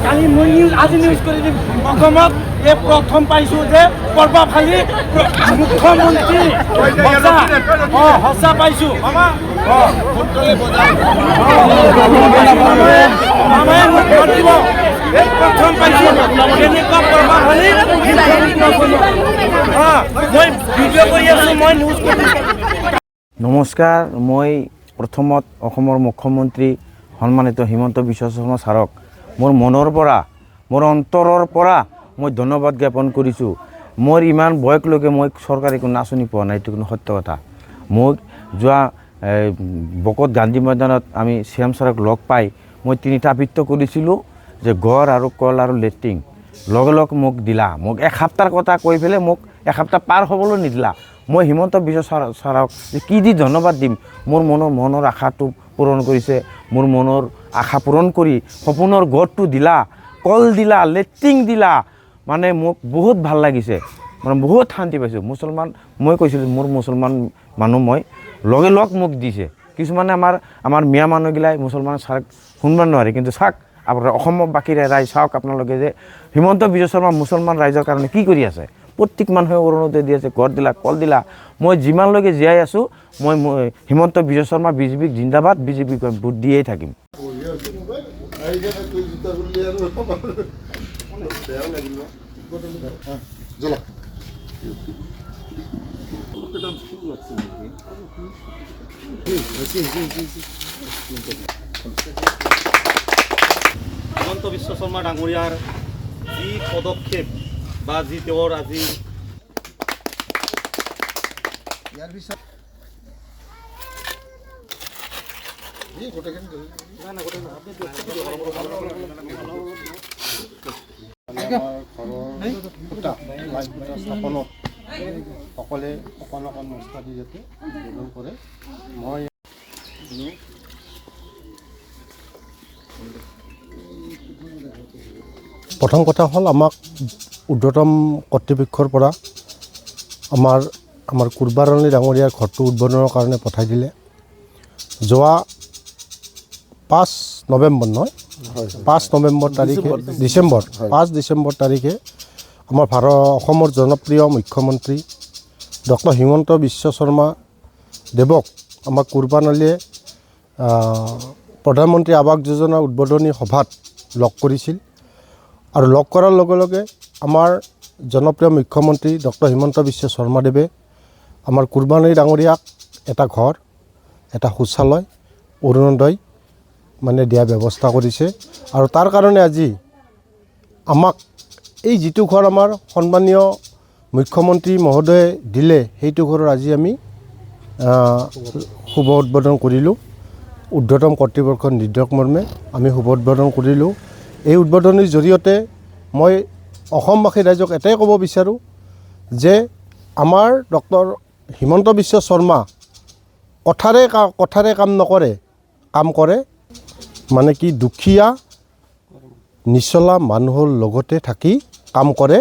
কালি মই আজি নিউজ কৰি দিম অসমত এই প্ৰথম পাইছোঁ যে প্ৰভাৱশালী মুখ্যমন্ত্ৰী সঁচা পাইছোঁ প্ৰথম পাইছোঁ কেনেকুৱা প্ৰভাৱশালী মই ভিডিঅ' কৰি আছোঁ মই নিউজ কৰি নমস্কাৰ মই প্ৰথমত অসমৰ মুখ্যমন্ত্ৰী সন্মানিত হিমন্ত বিশ্ব শৰ্মা ছাৰক মোৰ মনৰ পৰা মোৰ অন্তৰৰ পৰা মই ধন্যবাদ জ্ঞাপন কৰিছোঁ মোৰ ইমান বয়সলৈকে মই চৰকাৰী কোনো আঁচনি পোৱা নাই এইটো কোনো সত্য কথা মোক যোৱা বকত গান্ধী ময়দানত আমি চিএম ছাৰক লগ পাই মই তিনিটা আবৃত্তি কৰিছিলোঁ যে গড় আৰু কল আৰু লেট্ৰিন লগে লগ মোক দিলা মোক এসপ্তাহৰ কথা কৈ পেলাই মোক এসপ্তাহ পাৰ হ'বলৈ নিদিলা মই হিমন্ত বিশ্ব ছাৰক কি দি ধন্যবাদ দিম মোৰ মনৰ আশাটো পূৰণ কৰিছে মোৰ মনৰ আশা পূৰণ কৰি সপোনৰ গড়টো দিলা কল দিলা লেট্ৰিন দিলা মানে মোক বহুত ভাল লাগিছে মানে বহুত শান্তি পাইছোঁ মুছলমান মই কৈছিলোঁ মোৰ মুছলমান মানুহ মই লগে লগ মোক দিছে কিছুমানে আমাৰ মিয়া মানুহগিলাই মুছলমান ছাৰক শুনিব নোৱাৰে কিন্তু চাওক আপোনাৰ অসমৰ বাকীৰে ৰাইজ চাওক আপোনালোকে যে হিমন্ত বিশ্ব শৰ্মা মুছলমান ৰাইজৰ কাৰণে কি কৰি আছে প্ৰত্যেক মানুহে অৰুণোদয় দি আছে ঘৰ দিলা কল দিলা মই যিমানলৈকে জীয়াই আছোঁ মই হিমন্ত বিশ্ব শৰ্মা বিজেপিক জিন্দাবাদ বিজেপিক ভোট দিয়েই থাকিম হিমন্ত বিশ্ব শৰ্মা ডাঙৰীয়াৰ যি পদক্ষেপ বা যি তেওঁৰ আজি সকলে অকণ অকণ মস্তা দি যাতে গ্ৰহণ কৰে মই প্ৰথম কথা হ'ল আমাক ঊৰ্ধ্বতম কৰ্তৃপক্ষৰ পৰা আমাৰ কুৰবাৰাণী ডাঙৰীয়াৰ ঘৰটো উদ্বোধনৰ কাৰণে পঠাই দিলে যোৱা 5 নৱেম্বৰ নহয় 5 নৱেম্বৰ তাৰিখে ডিচেম্বৰ 5 ডিচেম্বৰ তাৰিখে আমাৰ অসমৰ জনপ্ৰিয় মুখ্যমন্ত্ৰী ডক্টৰ হিমন্ত বিশ্ব শৰ্মা দেৱক আমাৰ কুৰবাৰাণীয়ে প্ৰধানমন্ত্ৰী আৱাস যোজনা উদ্বোধনী সভাত লগ কৰিছিল আৰু লগ কৰাৰ লগে লগে আমাৰ জনপ্ৰিয় মুখ্যমন্ত্ৰী ডক্টৰ হিমন্ত বিশ্ব শৰ্মাদেৱে আমাৰ কুৰবাৰাণী ডাঙৰীয়াক এটা ঘৰ এটা শৌচালয় অৰুণোদয় মানে দিয়া ব্যৱস্থা কৰিছে আৰু তাৰ কাৰণে আজি আমাক এই যিটো ঘৰ আমাৰ সন্মানীয় মুখ্যমন্ত্ৰী মহোদয়ে দিলে সেইটো ঘৰৰ আজি আমি শুভ উদ্বোধন কৰিলোঁ ঊৰ্ধ্বতম কৰ্তৃপক্ষৰ নিৰ্দেশ মৰ্মে আমি শুভ উদ্বোধন কৰিলোঁ এই উদ্বোধনীৰ জৰিয়তে মই অসমবাসী ৰাইজক এটাই ক'ব বিচাৰোঁ যে আমাৰ ডক্টৰ হিমন্ত বিশ্ব শৰ্মা কথাৰে কাম নকৰে কাম কৰে মানে কি দুখীয়া নিচলা মানুহৰ লগতে থাকি কাম কৰে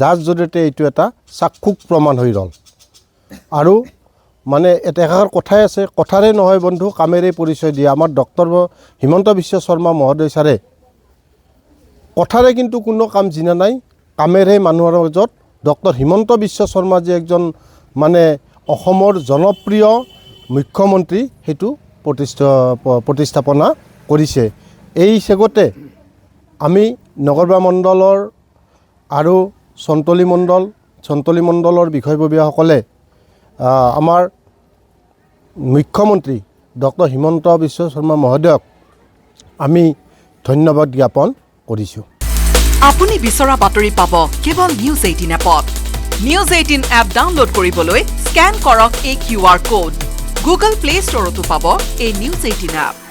যাৰ জৰিয়তে এইটো এটা চাক্ষুষ প্ৰমাণ হৈ ৰ'ল আৰু মানে এটাৰ কথাই আছে কথাৰে নহয় বন্ধু কামেৰে পৰিচয় দিয়ে আমাৰ ডক্টৰ হিমন্ত বিশ্ব শৰ্মা মহোদয় ছাৰে কথাৰে কিন্তু কোনো কাম জিনা নাই কামেৰে মানুহৰ মাজত ডক্টৰ হিমন্ত বিশ্ব শৰ্মা যে একজন মানে অসমৰ জনপ্ৰিয় মুখ্যমন্ত্ৰী সেইটো প্ৰতিস্থাপনা কৰিছে এই চেগতে আমি নগৰবা মণ্ডলৰ আৰু চন্তলী মণ্ডলৰ বিষয়ববীয়াসকলে আমাৰ মুখ্যমন্ত্ৰী ডক্টৰ হিমন্ত বিশ্ব শৰ্মা মহোদয়ক আমি ধন্যবাদ জ্ঞাপন কৰিছোঁ আপুনি বিচৰা বাতৰি পাব কেৱল নিউজ 18 এপত নিউজ 18 এপ ডাউনলোড কৰিবলৈ স্ক্যান কৰক এই QR কোড গুগল প্লে ষ্টৰতো পাব এই নিউজ 18 এপ